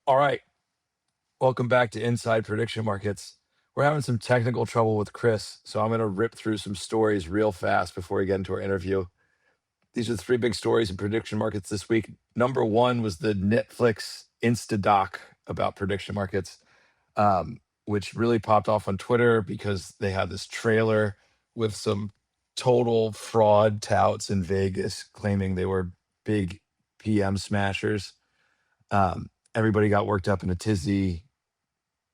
All right. Welcome back to Inside Prediction Markets. We're having some technical trouble with Chris, so I'm going to rip through some stories real fast before we get into our interview. These are the three big stories in prediction markets this week. Number one was the Netflix Insta doc about prediction markets, which really popped off on Twitter because they had this trailer with some total fraud touts in Vegas claiming they were big PM smashers. Everybody got worked up in a tizzy.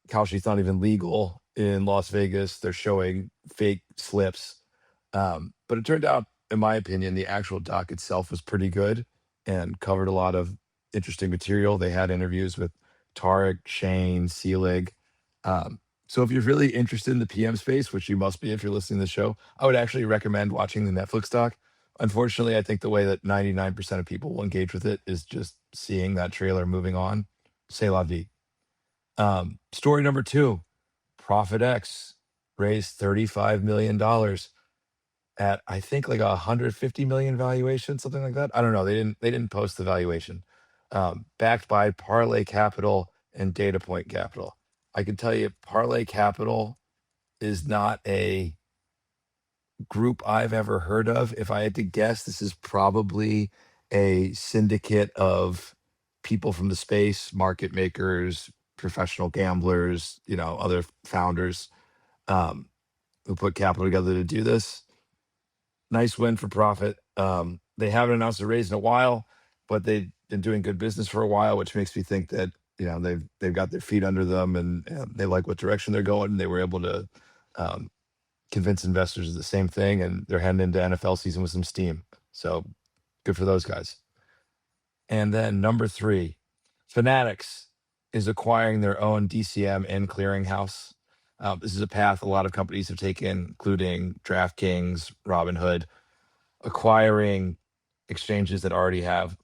Kalshi's not even legal in Las Vegas. They're showing fake slips. But it turned out, in my opinion, the actual doc itself was pretty good and covered a lot of interesting material. They had interviews with Tarek, Shane, Seelig. So if you're really interested in the PM space, which you must be if you're listening to the show, I would actually recommend watching the Netflix doc. Unfortunately, I think the way that 99% of people will engage with it is just seeing that trailer moving on. C'est la vie. Story number two, ProphetX raised $35 million at I think like 150 million valuation, something like that. I don't know. They didn't post the valuation. Backed by Parlay Capital and Data Point Capital. I can tell you, Parlay Capital is not a group I've ever heard of. If I had to guess, this is probably a syndicate of people from the space, market makers, professional gamblers, other founders who put capital together to do this. Nice win for Prophet. They haven't announced a raise in a while, but they've been doing good business for a while, which makes me think that they've got their feet under them and they like what direction they're going. And they were able to convince investors of the same thing, and they're heading into NFL season with some steam. So good for those guys. And then number three, Fanatics is acquiring their own DCM and clearinghouse. This is a path a lot of companies have taken, including DraftKings, Robinhood, acquiring exchanges that already have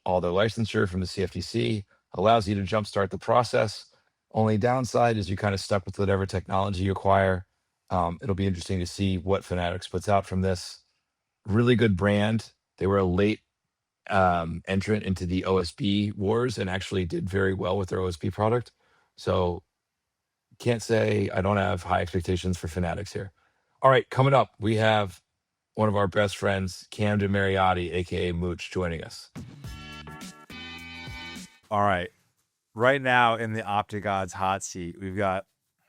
all their licensure from the CFTC, allows you to jumpstart the process. Only downside is you're kind of stuck with whatever technology you acquire. It'll be interesting to see what Fanatics puts out from this. Really good brand. They were a late entrant into the OSB wars and actually did very well with their OSB product. So can't say I don't have high expectations for Fanatics here. All right, coming up, we have one of our best friends, Camden Mariotti, aka Mooch, joining us. All right. Right now in the OpticOdds Hot Seat, we've got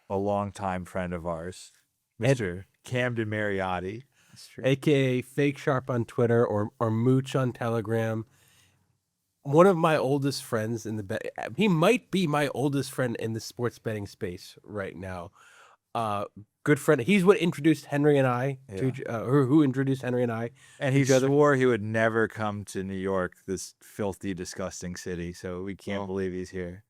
a longtime friend of ours, Mr. Camden Mariotti, aka Fake Sharp on Twitter or Mooch on Telegram. One of my oldest friends in the he might be my oldest friend in the sports betting space right now. Good friend. He's what introduced Henry and I or who introduced Henry and I. And he swore he would never come to New York, this filthy, disgusting city. So we can't believe he's here.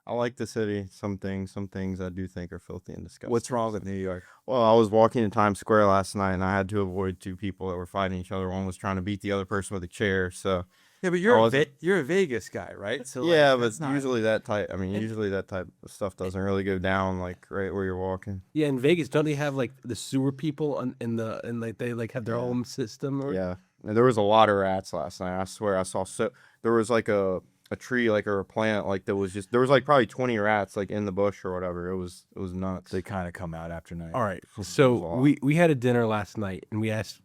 I like the city. Some things I do think are filthy and disgusting. What's wrong with New York? Well, I was walking in Times Square last night, and I had to avoid two people that were fighting each other. One was trying to beat the other person with a chair. So yeah, but you're a Vegas guy, right? So yeah, but usually that type. I mean, usually that type of stuff doesn't really go down like right where you're walking. Yeah, in Vegas, don't they have like the sewer people they have their own system? Or? Yeah, and there was a lot of rats last night. I swear, I saw there was like a tree, like, or a plant, like, that was just, there was like probably 20 rats like in the bush or whatever. It was nuts. They kind of come out after night. All right, so we had a dinner last night, and we asked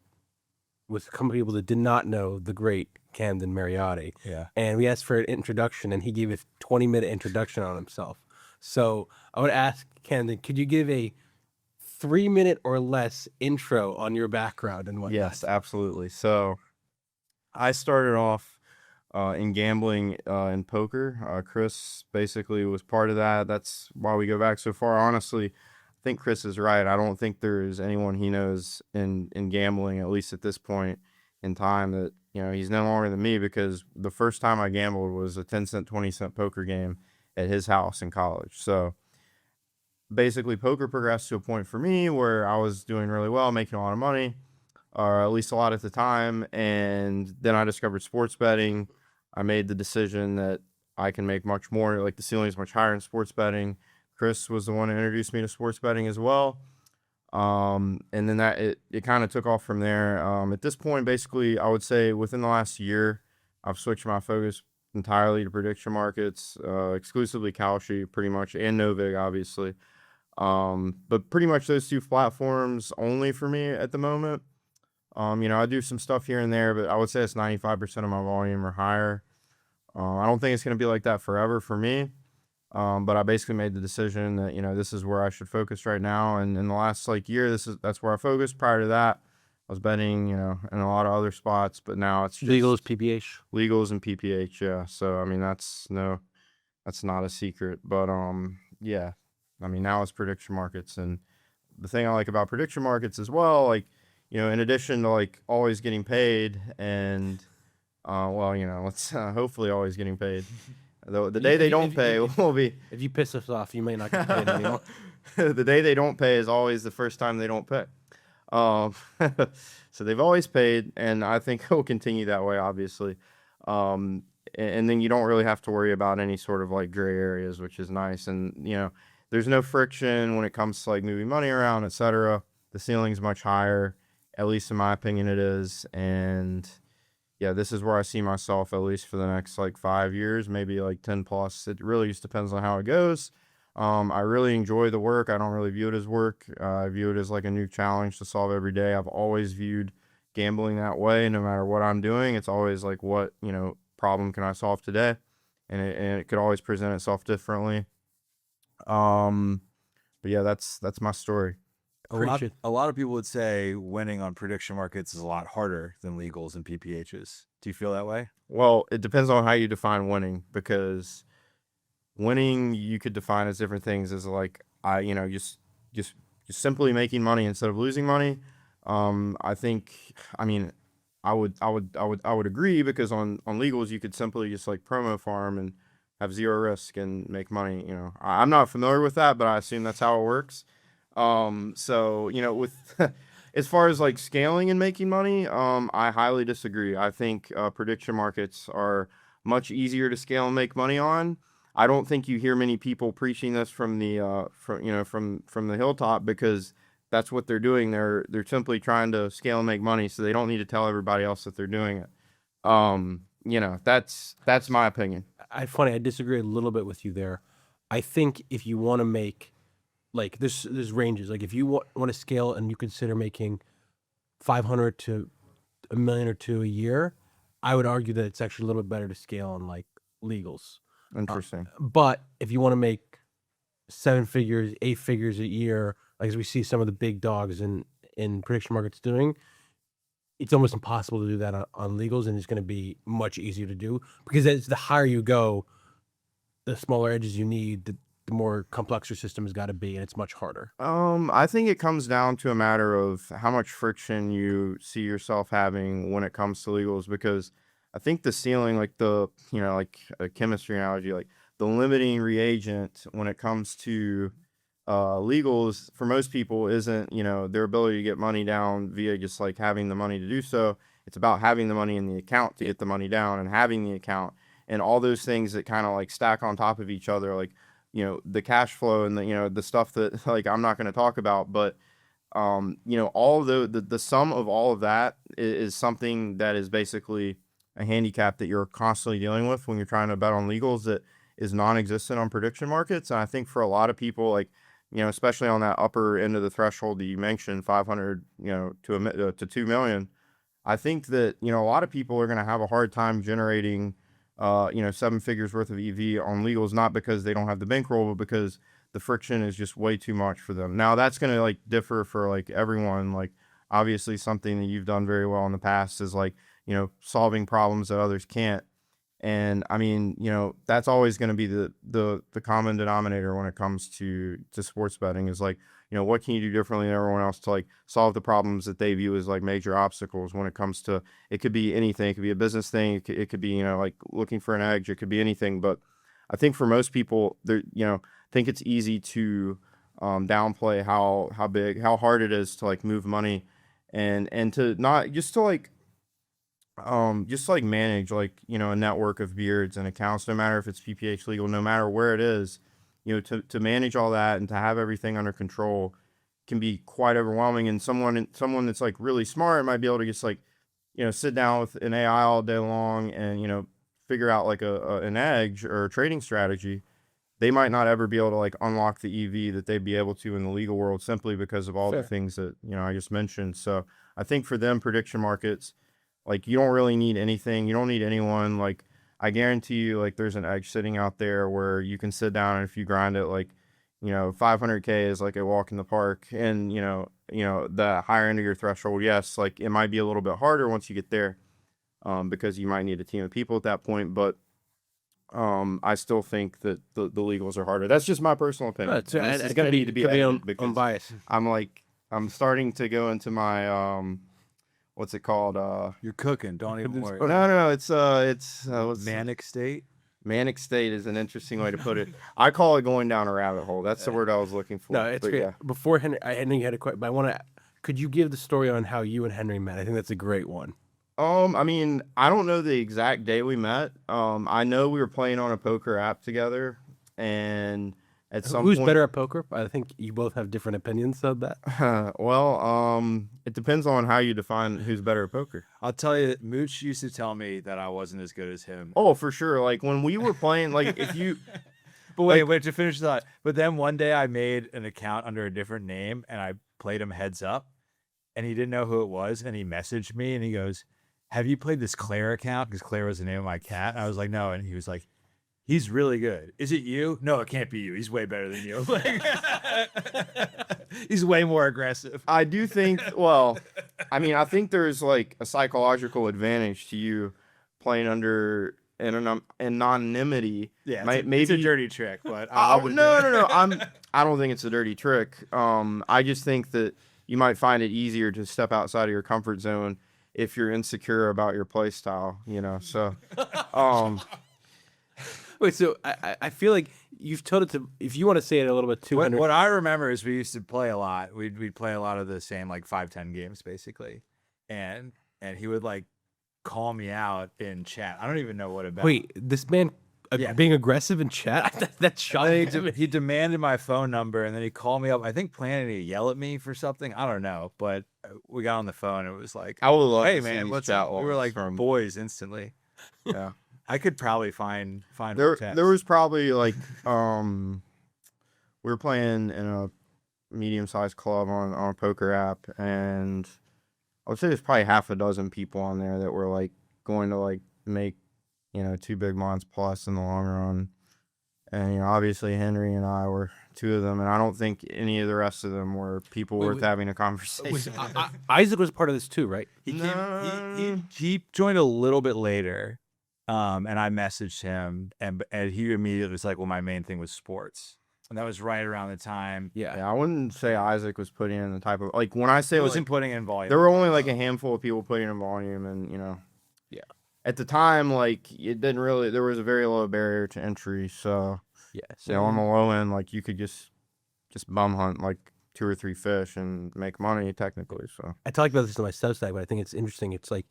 with a couple of people that did not know the great Camden Mariotti. Yeah, and we asked for an introduction, and he gave a 20-minute introduction on himself. So I would ask Camden, could you give a 3-minute or less intro on your background and whatnot? Yes, absolutely. So I started off in gambling and poker. Chris basically was part of that. That's why we go back so far. Honestly, I think Chris is right. I don't think there's anyone he knows in gambling, at least at this point in time, that, he's no longer than me, because the first time I gambled was a 10-cent, 20-cent poker game at his house in college. So basically, poker progressed to a point for me where I was doing really well, making a lot of money, or at least a lot at the time. And then I discovered sports betting. I made the decision that I can make much more, like the ceiling is much higher in sports betting. Chris was the one who introduced me to sports betting as well. And then it kind of took off from there. At this point, basically, I would say within the last year, I've switched my focus entirely to prediction markets, exclusively Kalshi pretty much, and Novig obviously. But pretty much those two platforms only for me at the moment. I do some stuff here and there, but I would say it's 95% of my volume or higher. I don't think it's going to be like that forever for me. But I basically made the decision that, this is where I should focus right now. And in the last year, that's where I focused. Prior to that, I was betting, in a lot of other spots, but now it's just Legals, PPH. legals and PPH. Yeah. So, I mean, that's not a secret, but, yeah, I mean, now it's prediction markets. And the thing I like about prediction markets as well, in addition to always getting paid and, let's hopefully always getting paid. The day they don't pay will be If you piss us off, you may not get paid anymore. the day they don't pay is always the first time they don't pay. So they've always paid, and I think it will continue that way, obviously. And then you don't really have to worry about any sort of gray areas, which is nice. And there's no friction when it comes to moving money around, etc. The ceiling's much higher, at least in my opinion, it is. And yeah, this is where I see myself at least for the next 5 years, maybe 10 plus. It really just depends on how it goes. I really enjoy the work. I don't really view it as work. I view it as a new challenge to solve every day. I've always viewed gambling that way. No matter what I'm doing, it's always what problem can I solve today, and it could always present itself differently. But yeah, that's my story. A lot of people would say winning on prediction markets is a lot harder than legals and PPHs. Do you feel that way? Well, it depends on how you define winning, because winning you could define as different things, as just simply making money instead of losing money. I would agree, because on legals you could simply just promo farm and have zero risk and make money. I'm not familiar with that, but I assume that's how it works. So with as far as scaling and making money, I highly disagree. I think prediction markets are much easier to scale and make money on. I don't think you hear many people preaching this from the from the hilltop, because that's what they're doing. They're simply trying to scale and make money, so they don't need to tell everybody else that they're doing it. That's my opinion. I disagree a little bit with you there. I think if you want to make there's ranges. If you want to scale and you consider making 500 to $1 million or $2 million a year, I would argue that it's actually a little bit better to scale on legals. Interesting. But if you want to make 7 figures, 8 figures a year, as we see some of the big dogs in prediction markets doing, it's almost impossible to do that on legals, and it's going to be much easier to do, because as the higher you go, the smaller edges you need, the more complex your system has got to be, and it's much harder. I think it comes down to a matter of how much friction you see yourself having when it comes to legals, because I think the ceiling, like a chemistry analogy, the limiting reagent when it comes to legals for most people isn't, their ability to get money down via just having the money to do so. It's about having the money in the account to get the money down, and having the account, and all those things that kind of stack on top of each other, the cash flow and the stuff that I'm not going to talk about, but all the sum of all of that is something that is basically a handicap that you're constantly dealing with when you're trying to bet on legals, that is non-existent on prediction markets. And I think for a lot of people, especially on that upper end of the threshold that you mentioned, 500 to 2 million, I think that a lot of people are going to have a hard time generating 7 figures worth of EV on legals, not because they don't have the bankroll, but because the friction is just way too much for them. Now that's going to differ for everyone. Obviously something that you've done very well in the past is solving problems that others can't. And I mean, that's always going to be the common denominator when it comes to sports betting, is what can you do differently than everyone else to solve the problems that they view as major obstacles when it comes to, it could be anything. It could be a business thing. It could be, looking for an edge. It could be anything. But I think for most people, they're, think it's easy to downplay how hard it is to move money, and to not just to manage a network of beards and accounts, no matter if it's PPH legal, no matter where it is, to manage all that and to have everything under control can be quite overwhelming. And someone that's really smart might be able to just sit down with an AI all day long and figure out like an edge or a trading strategy, they might not ever be able to like unlock the EV that they'd be able to in the legal world simply because of all Fair. the things that, I just mentioned. So I think for them, prediction markets, like you don't really need anything. You don't need anyone. Like I guarantee you, like there's an edge sitting out there where you can sit down and if you grind it, like, 500K is like a walk in the park, and the higher end of your threshold, yes, like it might be a little bit harder once you get there, because you might need a team of people at that point, but I still think that the legals are harder. That's just my personal opinion. It's going to need to be edited because unbiased. I'm starting to go into my what's it called? You're cooking. Don't even worry. No, it's what's Manic state. Manic state is an interesting way to put it. I call it going down a rabbit hole. That's the word I was looking for. No, it's But great. yeah. Before Henry had a question, but could you give the story on how you and Henry met? I think that's a great one. I mean, I don't know the exact day we met. I know we were playing on a poker app together, and at some Who's point, better at poker? I think you both have different opinions of that. it depends on how you define who's better at poker. I'll tell you, Mooch used to tell me that I wasn't as good as him. Oh, for sure. Like when we were playing, like if you, But wait to finish that. But then one day I made an account under a different name and I played him heads up, and he didn't know who it was, and he messaged me and he goes, "Have you played this Claire account?" Because Claire was the name of my cat. And I was like, "No," and he was like, "He's really good. Is it you?" "No, it can't be you. He's way better than you." He's way more aggressive. I do think, well, I mean, I think there's like a psychological advantage to you playing under anonymity. Yeah, maybe it's a dirty trick, but no. I don't think it's a dirty trick. I just think that you might find it easier to step outside of your comfort zone if you're insecure about your play style, So, Wait, so I feel like you've told it to, if you want to say it a little bit too. What I remember is we used to play a lot. We'd play a lot of the same like 5-10 games basically, and he would like call me out in chat. I don't even know what about. Wait, this man being aggressive in chat? That's shocking. He demanded my phone number, and then he called me up. I think planning to yell at me for something. I don't know, but we got on the phone. And it was like, I would love "Hey to see man, these what's chat up?" We were logs like boys instantly. Yeah. I could probably find There text. was probably like we were playing in a medium-sized club on a poker app, and I would say there's probably half a dozen people on there that were like going to like make 2 big months plus in the long run, and obviously Henry and I were 2 of them, and I don't think any of the rest of them were people worth having a conversation. Isaac was part of this too, right? He joined a little bit later. And I messaged him, and he immediately was like, "Well, my main thing was sports," and that was right around the time. Yeah. I wouldn't say Isaac was putting in the type of like when I say He like, wasn't putting in volume. there were only like a handful of people putting in volume, and Yeah. at the time, like it didn't really. There was a very low barrier to entry, so Yeah. on the low end, like you could just bum hunt like 2 or 3 fish and make money technically. So I talked about this in my Substack, but I think it's interesting. It's like,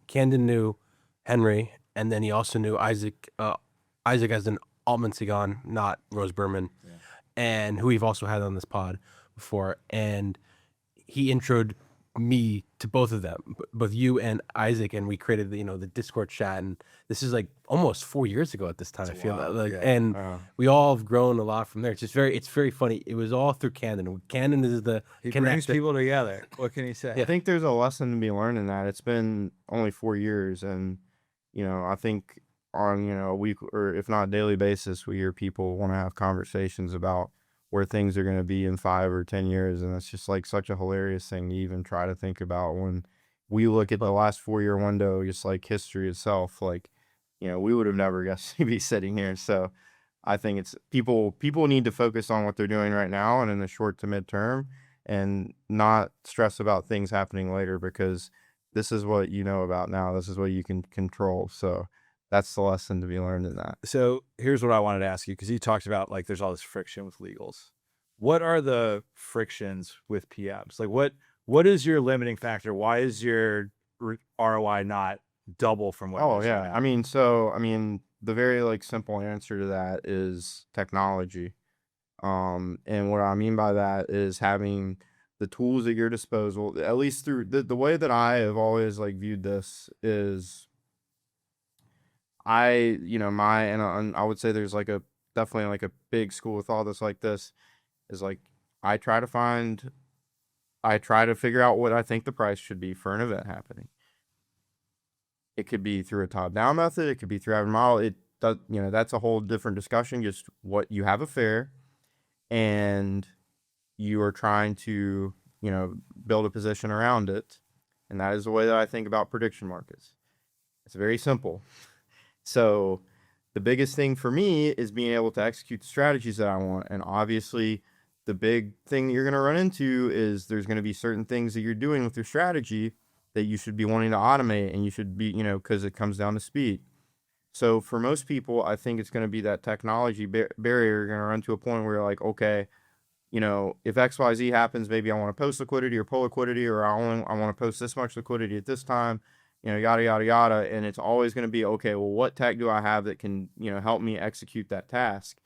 Camden knew Henry, and then he also knew Isaac as an Altman Sagan, not Rose Berman, and who we've also had on this pod before. And he introed me to both of them, both you and Isaac, and we created the Discord chat. And this is like almost 4 years ago at this time. I feel like, and we all have grown a lot from there. It's very funny. It was all through Camden. Camden is He brings people together. What can he say? I think there's a lesson to be learned in that. It's been only 4 years, and I think on a week or if not daily basis, we hear people want to have conversations about where things are going to be in 5 or 10 years, and it's just like such a hilarious thing to even try to think about when we look at the last 4-year window, just like history itself. Like, we would have never guessed to be sitting here. So I think it's people need to focus on what they're doing right now and in the short to midterm, and not stress about things happening later, because this is what you know about now. This is what you can control. So that's the lesson to be learned in that. So here's what I wanted to ask you, because you talked about like there's all this friction with legals. What are the frictions with PMs? Like what is your limiting factor? Why is your ROI not double from what? Oh yeah, I mean, the very like simple answer to that is technology. And what I mean by that is having the tools at your disposal, at least through the way that I have always like viewed this is, I would say there's like definitely like a big school of thought that's like this, is like, I try to figure out what I think the price should be for an event happening. It could be through a top-down method. It could be through having a model. It does, that's a whole different discussion. Just what you have a fair, and you are trying to, build a position around it. And that is the way that I think about prediction markets. It's very simple. So the biggest thing for me is being able to execute the strategies that I want. And obviously, the big thing that you're going to run into is there's going to be certain things that you're doing with your strategy that you should be wanting to automate, and you should be, because it comes down to speed. So for most people, I think it's going to be that technology barrier. You're going to run to a point where you're like, okay, if XYZ happens, maybe I want to post liquidity or pull liquidity, or I want to post this much liquidity at this time, yada, yada, yada. And it's always going to be, okay, well, what tech do I have that can, help me execute that task?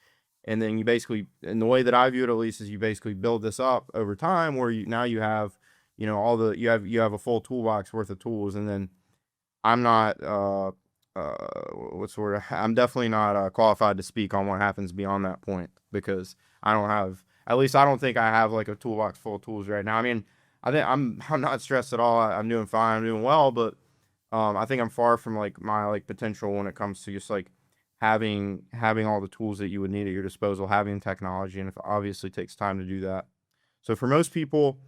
And then you basically, and the way that I view it at least, is you basically build this up over time, where you have, you have a full toolbox worth of tools. And then I'm not, I'm definitely not qualified to speak on what happens beyond that point, because I don't think I have like a toolbox full of tools right now. I mean, I think I'm not stressed at all. I'm doing fine. I'm doing well, but I think I'm far from like my like potential when it comes to just like having all the tools that you would need at your disposal, having technology, and it obviously takes time to do that. So for most people,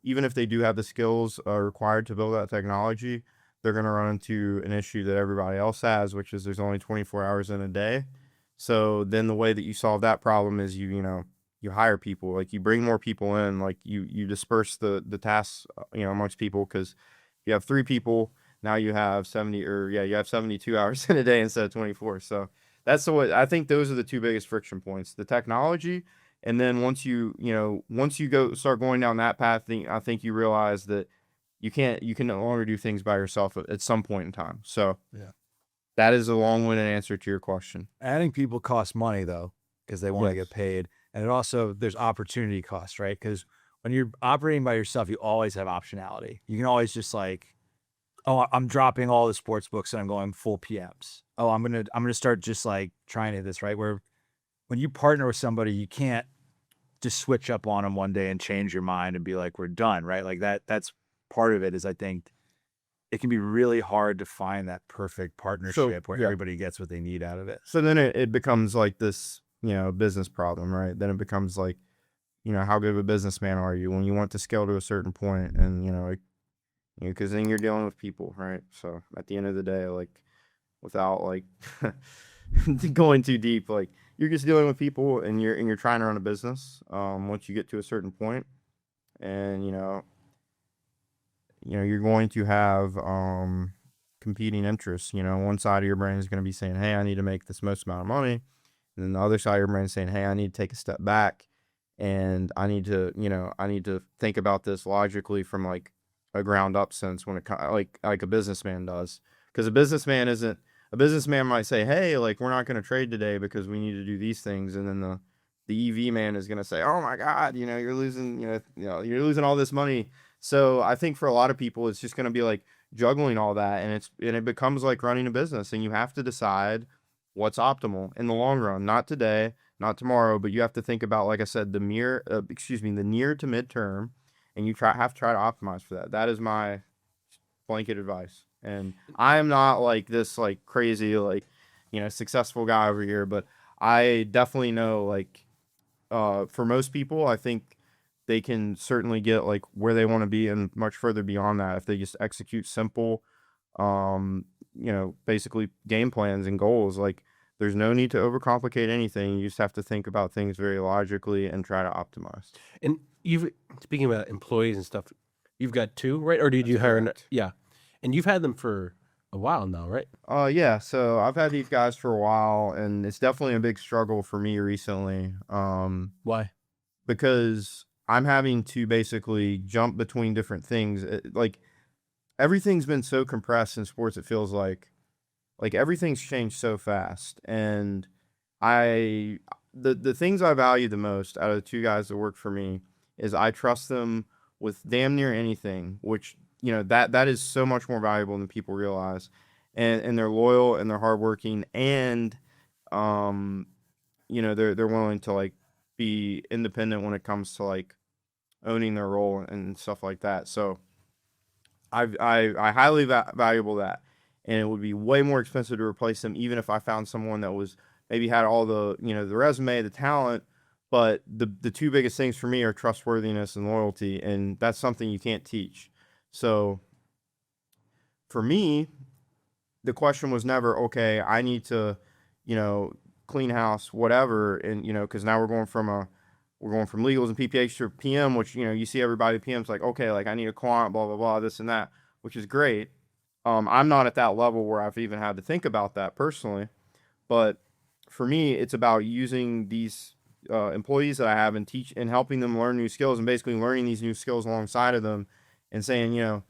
even if they do have the skills required to build that technology, they're going to run into an issue that everybody else has, which is there's only 24 hours in a day. So then the way that you solve that problem is you hire people, like you bring more people in, like you disperse the tasks, amongst people, because you have 3 people, now you have 72 hours in a day instead of 24. So that's the way. I think those are the 2 biggest friction points: the technology, and then once you start going down that path, I think you realize that you can no longer do things by yourself at some point in time. So yeah, that is a long-winded answer to your question. adding people costs money though, because they want to Yes. get paid, and it also, there's opportunity costs, right? Because when you're operating by yourself, you always have optionality. You can always just like, oh, I'm dropping all the sports books and I'm going full PMs. Oh, I'm gonna start just like trying to this, right? Where when you partner with somebody, you can't just switch up on them one day and change your mind and be like, we're done, right? Like that's part of it. Is I think it can be really hard to find that perfect partnership where everybody gets what they need out of it. So then it becomes like this, business problem, right? Then it becomes like, how good of a businessman are you when you want to scale to a certain point, and because then you're dealing with people, right? So at the end of the day, like, without like going too deep, like, you're just dealing with people, and you're trying to run a business. Once you get to a certain point, and you're going to have competing interests. One side of your brain is going to be saying, hey, I need to make this most amount of money, and then the other side of your brain is saying, hey, I need to take a step back, and I need to think about this logically from like a ground up sense, when it like a businessman does. Because a businessman might say, hey, like, we're not going to trade today because we need to do these things, and then the EV man is going to say, oh my God, you're losing, you're losing all this money. So I think for a lot of people, it's just going to be like juggling all that, and it becomes like running a business, and you have to decide what's optimal in the long run, not today, not tomorrow, but you have to think about, like I said, the near to midterm, and you have to try to optimize for that. That is my blanket advice. And I'm not like this like crazy like successful guy over here, but I definitely know, like, for most people, I think they can certainly get like where they want to be and much further beyond that if they just execute simple basically game plans and goals. Like, there's no need to overcomplicate anything. You just have to think about things very logically and try to optimize. And speaking about employees and stuff, you've got 2, right? Or did you hire? Yeah, and you've had them for a while now, right? Yeah. So I've had these guys for a while, and it's definitely a big struggle for me recently. Why? Because I'm having to basically jump between different things. Like, everything's been so compressed in sports. It feels like everything's changed so fast, and the things I value the most out of the 2 guys that work for me is I trust them with damn near anything, which that is so much more valuable than people realize. and they're loyal and they're hardworking, and you know, they're willing to like be independent when it comes to like owning their role and stuff like that. So I highly valuable that, and it would be way more expensive to replace them, even if I found someone that was maybe had all the, you know, the resume, the talent, but the two biggest things for me are trustworthiness and loyalty, and that's something you can't teach. So for me, the question was never, okay, I need to, you know, clean house, whatever, and you know, because now we're going from legals and PPH to PM, which, you know, you see everybody PM's like, okay, like I need a quant, blah blah blah, this and that, which is great. I'm not at that level where I've even had to think about that personally, but for me, it's about using these employees that I have and teach and helping them learn new skills, and basically learning these new skills alongside of them, and saying, you know,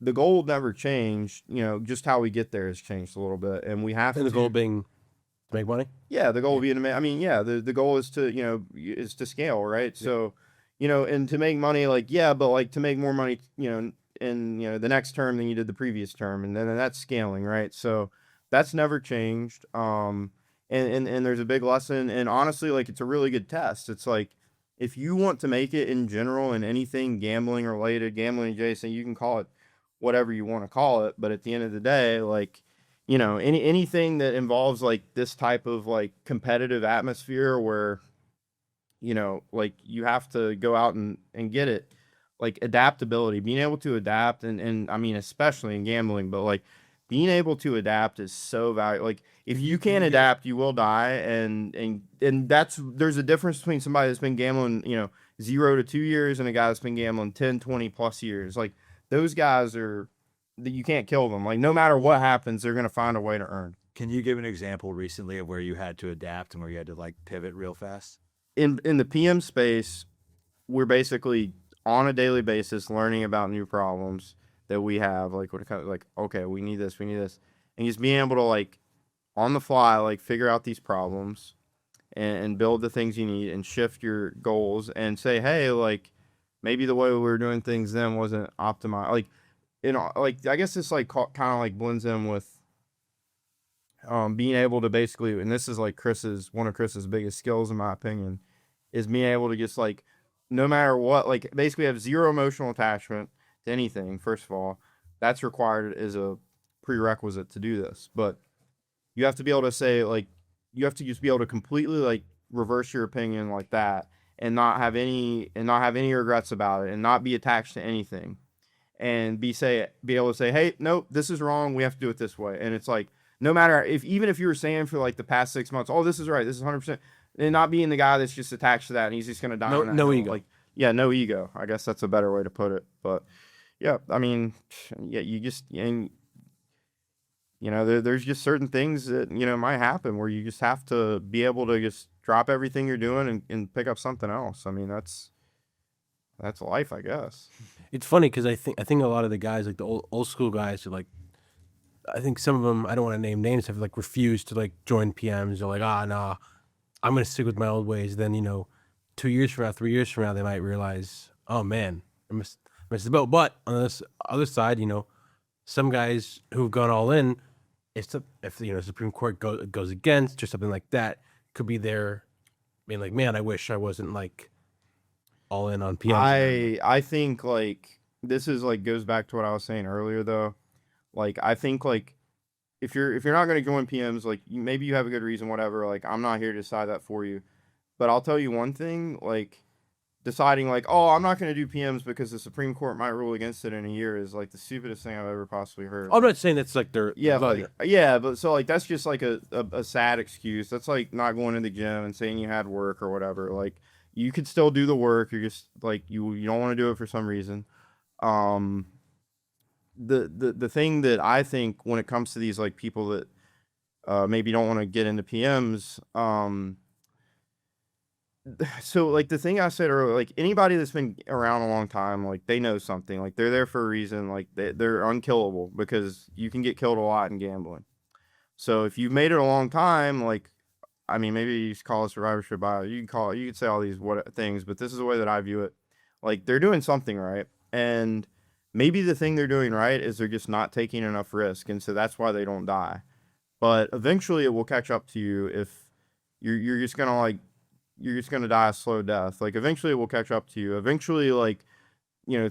the goal will never change. You know, just how we get there has changed a little bit, and we have And to. the goal being to make money. Yeah, the goal will be to make. I mean, yeah, the goal is to, you know, is to scale, right? Yeah. So, you know, and to make money, like, yeah, but like to make more money, you know, in, you know, the next term than you did the previous term, and then that's scaling, right? So that's never changed. And there's a big lesson, and honestly, like, it's a really good test. It's like, if you want to make it in general in anything gambling related, gambling adjacent, you can call it whatever you want to call it, but at the end of the day, like, you know, anything that involves like this type of like competitive atmosphere where, you know, like you have to go out and get it, like adaptability, being able to adapt, and I mean, especially in gambling, but like being able to adapt is so valuable. Like, if you can't adapt, you will die. And that's, there's a difference between somebody that's been gambling, you know, 0 to 2 years, and a guy that's been gambling 10, 20 plus years. Like, those guys are, you can't kill them. Like, no matter what happens, they're going to find a way to earn. Can you give an example recently of where you had to adapt and where you had to like pivot real fast? In the PM space, we're basically on a daily basis learning about new problems that we have. Like, what kind of, like, okay, we need this, and just being able to like on the fly, like, figure out these problems and build the things you need and shift your goals and say, hey, like, maybe the way we were doing things then wasn't optimized. Like, you know, like, I guess this like kind of like blends in with being able to basically, and this is like one of Chris's biggest skills in my opinion, is being able to just like, no matter what, like, basically have zero emotional attachment to anything. First of all, that's required as a prerequisite to do this, but you have to be able to say, like, you have to just be able to completely like reverse your opinion like that, and not have any regrets about it, and not be attached to anything, and be able to say, hey, nope, this is wrong, we have to do it this way. And it's like, no matter even if you were saying for like the past 6 months, oh, this is right, this is 100%, and not being the guy that's just attached to that and he's just gonna die on that No hill. ego. Like, yeah, no ego, I guess that's a better way to put it. But yeah, I mean, yeah, you just, and you know, there's just certain things that, you know, might happen where you just have to be able to just drop everything you're doing and pick up something else. I mean, that's life, I guess. It's funny because I think a lot of the guys, like the old school guys, are like, I think some of them, I don't want to name names, have like refused to like join PMs. They're like, nah, I'm gonna stick with my old ways. Then, you know, 2 years from now, 3 years from now, they might realize, oh man, I missed the boat. But on this other side, you know, some guys who've gone all in, if you know, Supreme Court goes against or something like that, could be there being like, man, I wish I wasn't like all in on PMs. I think like this is like goes back to what I was saying earlier though. Like, I think like if you're not going to join PMs, like, maybe you have a good reason, whatever. Like, I'm not here to decide that for you, but I'll tell you one thing, like, deciding like, oh, I'm not going to do PMs because the Supreme Court might rule against it in a year is like the stupidest thing I've ever possibly heard. I'm not saying that's like their Yeah, but so like that's just like a sad excuse. That's like not going to the gym and saying you had work or whatever. Like, you could still do the work. You're just like, you don't want to do it for some reason. The thing that I think when it comes to these like people that maybe don't want to get into PMs, so like the thing I said earlier, like, anybody that's been around a long time, like, they know something, like, they're there for a reason, like, they're unkillable, because you can get killed a lot in gambling. So if you've made it a long time, like, I mean, maybe you just call it survivorship bias, you can say all these things, but this is the way that I view it. Like, they're doing something right, and maybe the thing they're doing right is they're just not taking enough risk, and so that's why they don't die. But eventually, it will catch up to you if you're just gonna like you're just gonna die a slow death. Like eventually, it will catch up to you. Eventually, like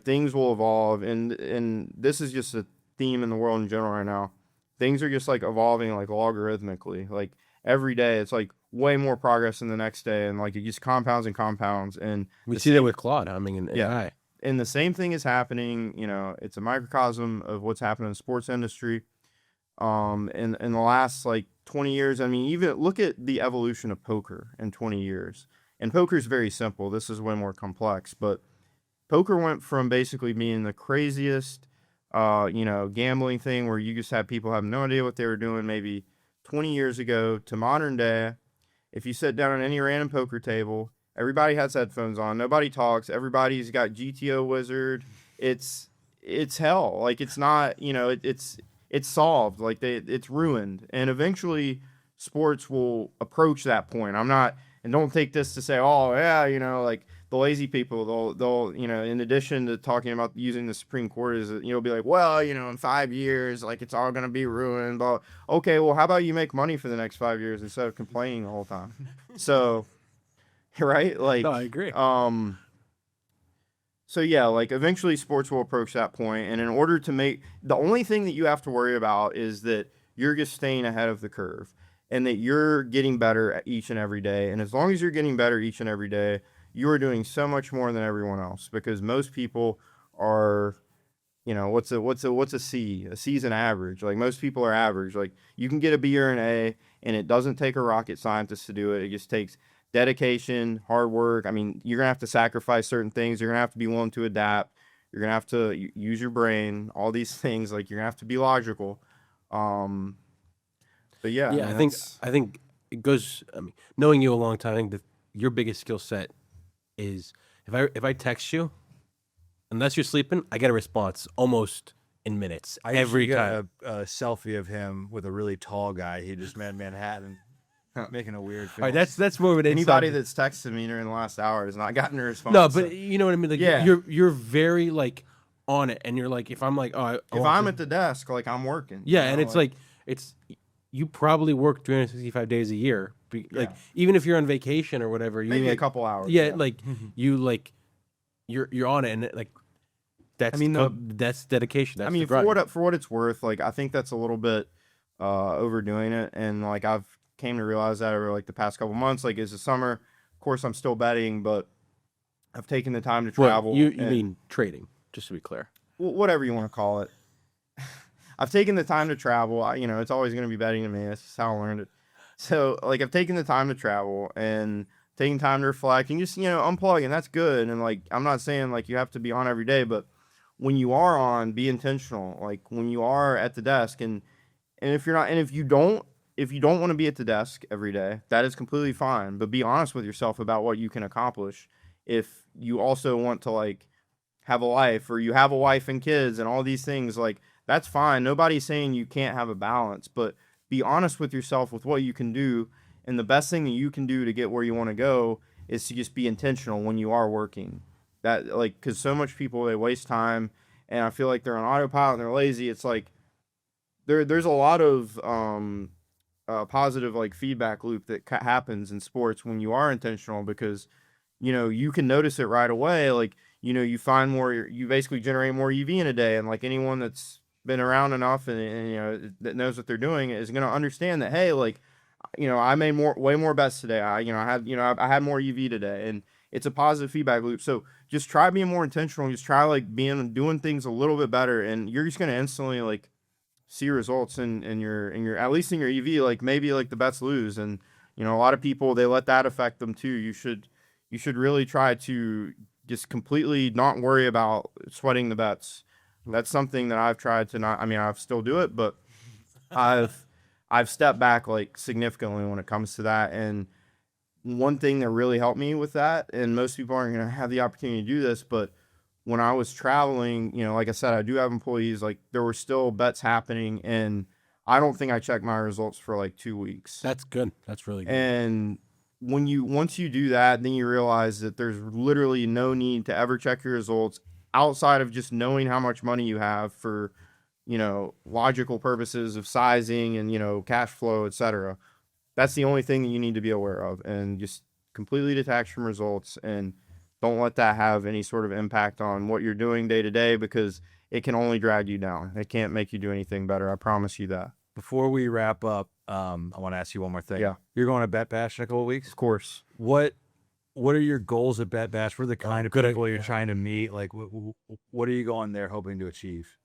things will evolve, and this is just a theme in the world in general right now. Things are just like evolving like logarithmically. Like every day, it's like way more progress in the next day, and like it just compounds and compounds. And We see that with Claude, I mean, in Yeah. AI. and the same thing is happening. It's a microcosm of what's happening in the sports industry. In the last like 20 years, I mean, even look at the evolution of poker in 20 years. And poker is very simple. This is way more complex, but poker went from basically being the craziest, gambling thing where you just had people have no idea what they were doing maybe 20 years ago to modern day. If you sit down at any random poker table, everybody has headphones on. Nobody talks. Everybody's got GTO Wizard. It's hell. Like it's not. It's solved. Like it's ruined. And eventually, sports will approach that point. I'm not. And don't take this to say, oh yeah, like the lazy people. They'll in addition to talking about using the Supreme Court is be like, well, in 5 years, like it's all gonna be ruined. But okay, well, how about you make money for the next 5 years instead of complaining the whole time? So. Right? Like, No, I agree. So yeah, like eventually sports will approach that point, and in order to the only thing that you have to worry about is that you're just staying ahead of the curve, and that you're getting better each and every day. And as long as you're getting better each and every day, you are doing so much more than everyone else, because most people are, what's a C? A C is an average. Like most people are average. Like you can get a B or an A, and it doesn't take a rocket scientist to do it. It just takes dedication, hard work. I mean, you're going to have to sacrifice certain things. You're going to have to be willing to adapt. You're going to have to use your brain, all these things. Like you're going to have to be logical. But yeah. Yeah, I think it goes, I mean, knowing you a long time, I think that your biggest skill set is if I text you, unless you're sleeping, I get a response almost in minutes. I every usually time. get a selfie of him with a really tall guy. He just met in Manhattan, making a weird face. All right, that's more of an Anybody inside. that's texted me during the last hour has not gotten a response. No, but you know what I mean. Like, Yeah. you're very like on it, and you're like, if I'm like, oh, if I'm at the desk, like I'm working. yeah, and it's like it's you probably work 365 days a year. Like Yeah. even if you're on vacation or whatever, you maybe like, a couple hours. yeah, like you're on it, and like that's that's dedication. That's the grind. for what it's worth, like I think that's a little bit overdoing it, and like I've came to realize that over like the past couple months. Like it's the summer, of course I'm still betting, but I've taken the time to travel. Well, you mean trading, just to be clear. Whatever you want to call it. I've taken the time to travel. It's always going to be betting to me. That's just how I learned it. So like I've taken the time to travel and taking time to reflect and just unplug, and that's good. And like I'm not saying like you have to be on every day, but when you are on, be intentional. Like when you are at the desk, and if you're not, and if you don't want to be at the desk every day, that is completely fine. But be honest with yourself about what you can accomplish. If you also want to like have a life, or you have a wife and kids and all these things, like that's fine. Nobody's saying you can't have a balance, but be honest with yourself with what you can do. And the best thing that you can do to get where you want to go is to just be intentional when you are working. That like, because so much people, they waste time, and I feel like they're on autopilot and they're lazy. It's like there's a lot of positive like feedback loop that happens in sports when you are intentional, because you can notice it right away. Like you find you basically generate more EV in a day, and like anyone that's been around enough and that knows what they're doing is going to understand that, hey, like I made way more bets today. I had more EV today, and it's a positive feedback loop. So just try being more intentional. Just try like doing things a little bit better, and you're just going to instantly like see results in your at least in your EV. Like maybe like the bets lose, and a lot of people, they let that affect them too. You should really try to just completely not worry about sweating the bets. That's something that I've tried to not. I mean, I still do it, but I've stepped back like significantly when it comes to that. And one thing that really helped me with that, and most people aren't going to have the opportunity to do this, but when I was traveling, like I said, I do have employees, like there were still bets happening, and I don't think I checked my results for like 2 weeks. That's good. That's really good. And once you do that, then you realize that there's literally no need to ever check your results outside of just knowing how much money you have for, logical purposes of sizing and, cash flow, etc. That's the only thing that you need to be aware of, and just completely detach from results, and don't let that have any sort of impact on what you're doing day to day, because it can only drag you down. It can't make you do anything better. I promise you that. Before we wrap up, I want to ask you one more thing. Yeah. You're going to Bet Bash in a couple of weeks? Of course. What are your goals at Bet Bash? What are the kind of people you're trying to meet? Like, what are you going there hoping to achieve?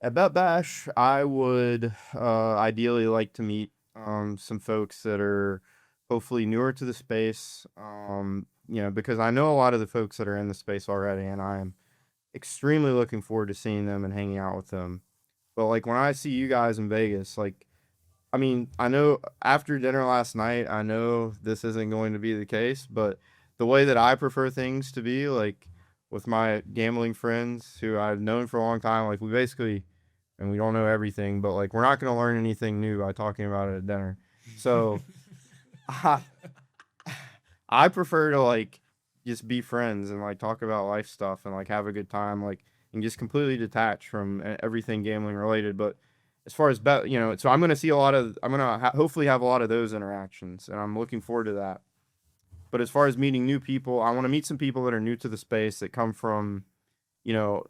At Bet Bash, I would ideally like to meet some folks that are hopefully newer to the space, because I know a lot of the folks that are in the space already, and I'm extremely looking forward to seeing them and hanging out with them. But like when I see you guys in Vegas, like, I mean, I know after dinner last night, I know this isn't going to be the case, but the way that I prefer things to be, like with my gambling friends who I've known for a long time, like we basically, and we don't know everything, but like we're not going to learn anything new by talking about it at dinner. So I prefer to like just be friends and like talk about life stuff and like have a good time, like, and just completely detach from everything gambling related. But as far as so I'm going to see I'm going to hopefully have a lot of those interactions, and I'm looking forward to that. But as far as meeting new people, I want to meet some people that are new to the space, that come from,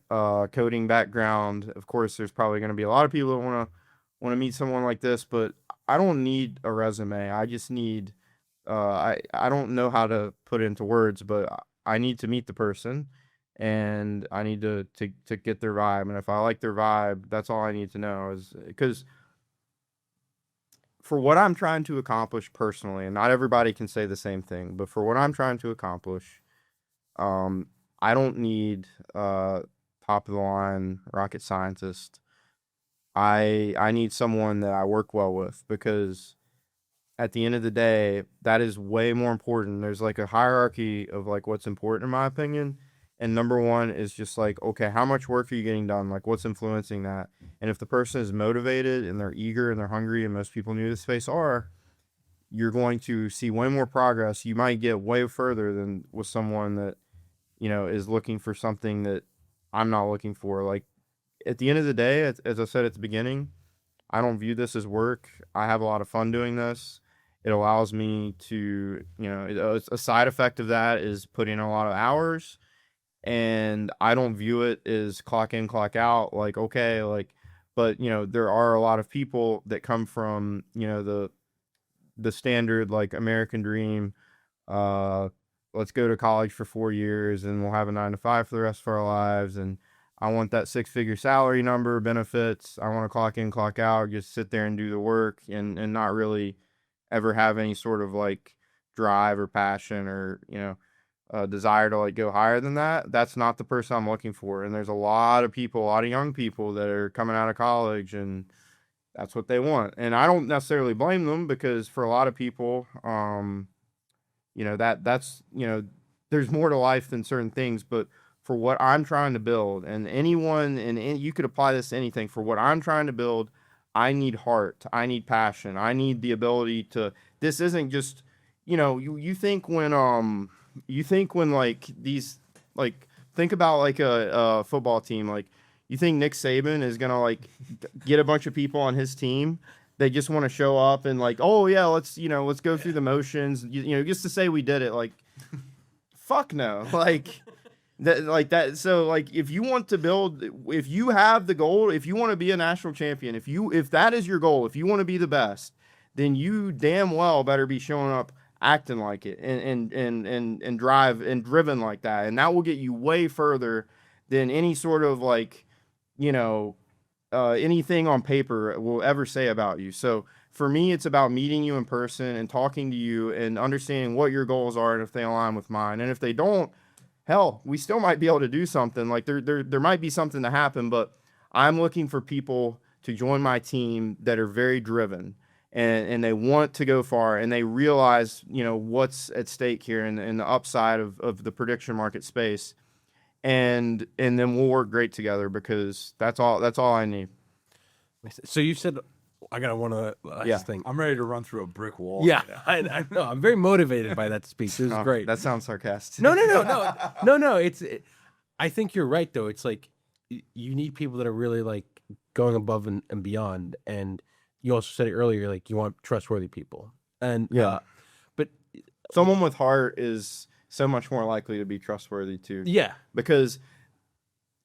coding background. Of course, there's probably going to be a lot of people that want to meet someone like this, but I don't need a resume. I just need, I don't know how to put it into words, but I need to meet the person, and I need to get their vibe. And if I like their vibe, that's all I need to know, is because for what I'm trying to accomplish personally, and not everybody can say the same thing, but for what I'm trying to accomplish, I don't need top of the line rocket scientist. I need someone that I work well with, because at the end of the day, that is way more important. There's like a hierarchy of like what's important in my opinion. And number one is just like, okay, how much work are you getting done? Like, what's influencing that? And if the person is motivated and they're eager and they're hungry, and most people new to the space are, you're going to see way more progress. You might get way further than with someone that, is looking for something that I'm not looking for. Like, at the end of the day, as I said at the beginning, I don't view this as work. I have a lot of fun doing this. It allows me to, a side effect of that is putting in a lot of hours. And I don't view it as clock in, clock out. Like, okay, like, but there are a lot of people that come from, the standard like American dream. Let's go to college for 4 years and we'll have a 9 to 5 for the rest of our lives. And I want that 6-figure salary number, benefits. I want to clock in, clock out, just sit there and do the work, and not really ever have any sort of like drive or passion or, desire to like go higher than that. That's not the person I'm looking for. And there's a lot of people, a lot of young people that are coming out of college, and that's what they want. And I don't necessarily blame them, because for a lot of people, that's there's more to life than certain things. But for what I'm trying to build, and anyone, and you could apply this to anything, for what I'm trying to build, I need heart, I need passion, I need the ability to, this isn't just, you think when like these, like, think about like a football team, like, you think Nick Saban is gonna like get a bunch of people on his team? They just want to show up and like, oh yeah, let's go through the motions, just to say we did it. Like, fuck no, like that. So like, if you want to build, if you have the goal, if you want to be a national champion, if that is your goal, if you want to be the best, then you damn well better be showing up acting like it, and driven like that, and that will get you way further than any sort of like, anything on paper will ever say about you. So for me, it's about meeting you in person and talking to you and understanding what your goals are, and if they align with mine. And if they don't, hell, we still might be able to do something. Like there might be something to happen, but I'm looking for people to join my team that are very driven, and they want to go far, and they realize, what's at stake here, in the upside of the prediction market space. And then we'll work great together, because that's all I need. So you said I got one of the last Yeah. thing. I'm ready to run through a brick wall. Yeah, right now. I know. I'm very motivated by that speech. It was Oh, great. That sounds sarcastic. No. I think you're right though. It's like you need people that are really like going above and beyond. And you also said it earlier, like you want trustworthy people. And Yeah. but Someone with heart is so much more likely to be trustworthy too. yeah, Because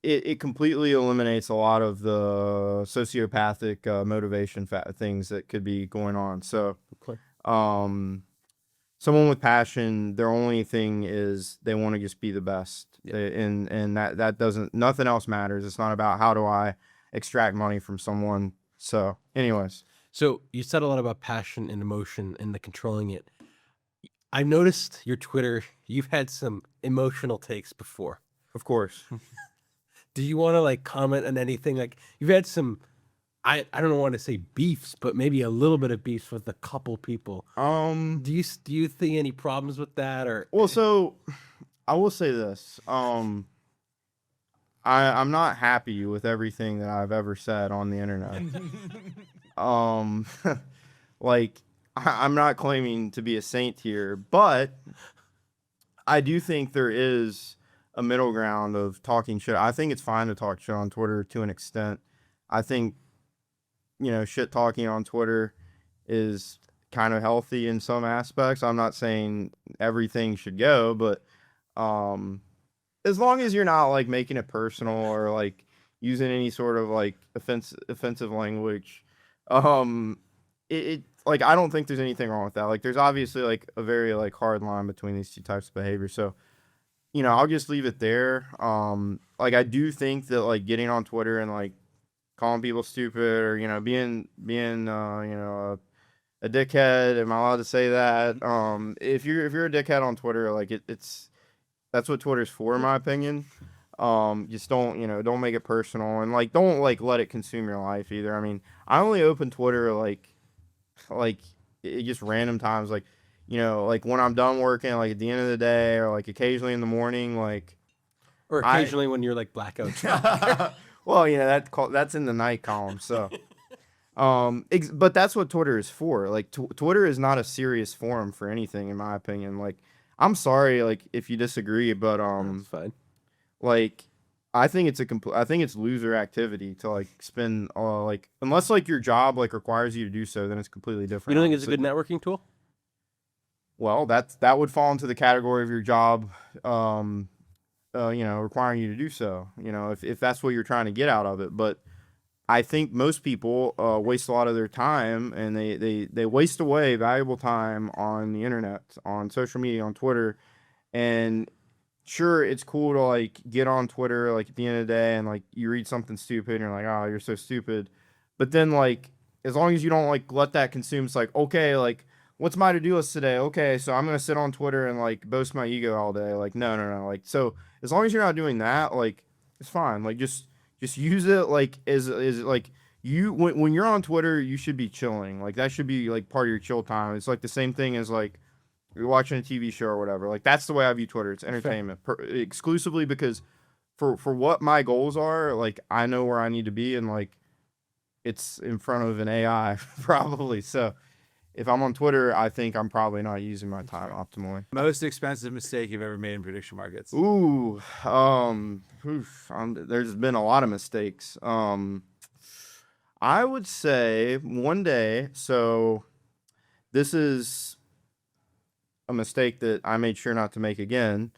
it completely eliminates a lot of the sociopathic motivation things that could be going on. So, Okay. someone with passion, their only thing is they want to just be the best. Yeah. And that doesn't, nothing else matters. It's not about how do I extract money from someone. So, anyways. So you said a lot about passion and emotion and the controlling it. I've noticed your Twitter. You've had some emotional takes before. Of course. Do you want to like comment on anything? Like you've had some, I don't want to say beefs, but maybe a little bit of beefs with a couple people. Do you see any problems with that or? Well, so I will say this. I'm not happy with everything that I've ever said on the internet. Like I'm not claiming to be a saint here, but I do think there is a middle ground of talking shit. I think it's fine to talk shit on Twitter to an extent. I think, shit talking on Twitter is kind of healthy in some aspects. I'm not saying everything should go, but as long as you're not like making it personal or like using any sort of like offensive language, it like I don't think there's anything wrong with that. Like there's obviously like a very like hard line between these two types of behavior. So, I'll just leave it there. Like I do think that like getting on Twitter and like calling people stupid or being a dickhead. Am I allowed to say that? If you're a dickhead on Twitter, like it's that's what Twitter's for, in my opinion. Just don't make it personal and like don't like let it consume your life either. I mean, I only open Twitter like it just random times, like like when I'm done working, like at the end of the day, or like occasionally in the morning, like Or occasionally when you're like blackout. well, that's in the night column. So, but that's what Twitter is for. Like Twitter is not a serious forum for anything, in my opinion. Like, I'm sorry, like if you disagree, but That's fine. like I think it's loser activity to like spend like unless like your job like requires you to do so, then it's completely different. You don't think it's a good networking tool? Well, that would fall into the category of your job, requiring you to do so. If that's what you're trying to get out of it. But I think most people waste a lot of their time, and they waste away valuable time on the internet, on social media, on Twitter. And sure, it's cool to like get on Twitter like at the end of the day and like you read something stupid and you're like, oh, you're so stupid. But then like as long as you don't like let that consume, it's like, okay, like what's my to-do list today? Okay, so I'm gonna sit on Twitter and like boast my ego all day. Like no. Like so as long as you're not doing that, like it's fine. Like just use it like as like you when you're on Twitter, you should be chilling. Like that should be like part of your chill time. It's like the same thing as like you're watching a TV show or whatever. Like that's the way I view Twitter. It's entertainment exclusively because for what my goals are, like I know where I need to be and like it's in front of an AI probably. So if I'm on Twitter, I think I'm probably not using my time optimally. Most expensive mistake you've ever made in prediction markets? Ooh, there's been a lot of mistakes. I would say one day. So this is a mistake that I made sure not to make again.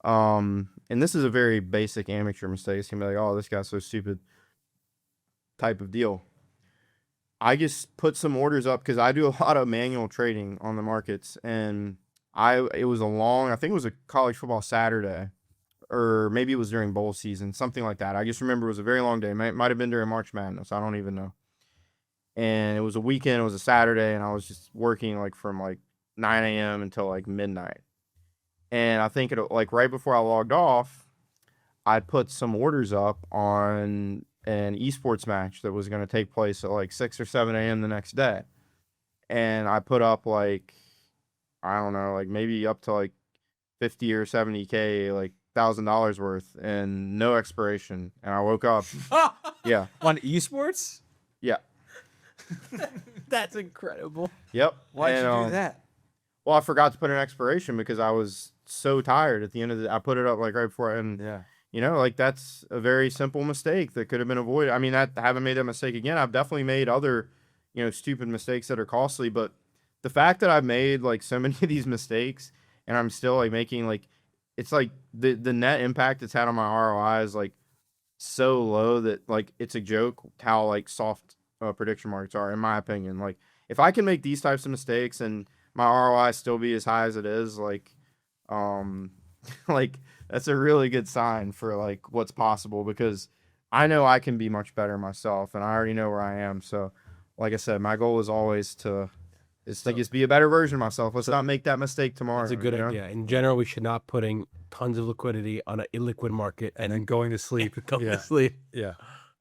And this is a very basic amateur mistake. It's gonna be like, oh, this guy's so stupid type of deal. I just put some orders up because I do a lot of manual trading on the markets, and I think it was a college football Saturday, or maybe it was during bowl season, something like that. I just remember it was a very long day. Might have been during March Madness. I don't even know. And it was a weekend. It was a Saturday, and I was just working like from like 9 a.m. until like midnight. And I think like right before I logged off, I put some orders up on an esports match that was going to take place at like 6 or 7 a.m. the next day. And I put up like, I don't know, like maybe up to like 50 or 70K, like $1,000 worth, and no expiration. And I woke up. Yeah. On esports? Yeah. That's incredible. Yep. Why'd And, you do that? Well, I forgot to put an expiration because I was so tired at the end of the. I put it up like right before, and Yeah. you know, like that's a very simple mistake that could have been avoided. I mean, I haven't made that mistake again. I've definitely made other, you know, stupid mistakes that are costly, but the fact that I've made like so many of these mistakes and I'm still like making like, it's like the net impact it's had on my ROI is like so low that like it's a joke how like soft prediction markets are, in my opinion. Like if I can make these types of mistakes and my ROI still be as high as it is, like, like that's a really good sign for like what's possible, because I know I can be much better myself and I already know where I am. So like I said, my goal is always to just be a better version of myself. Let's not make that mistake tomorrow. That's a good idea. In general, we should not putting tons of liquidity on an illiquid market And then going to sleep. go Yeah. to sleep. Yeah.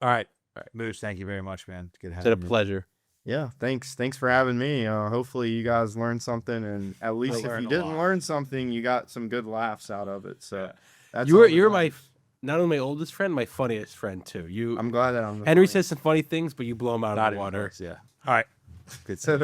All right. Mooch, thank you very much, man. Good It's having a you. pleasure. Yeah, thanks for having me. Hopefully you guys learned something, and at least if you learned a didn't lot. learn something, you got some good laughs out of it. So that's You're all that you're my matters. not only my oldest friend, my funniest friend too. You I'm glad that I'm the Henry funniest. says some funny things, but you blow him out Not of the water. Yeah. All right. Good stuff.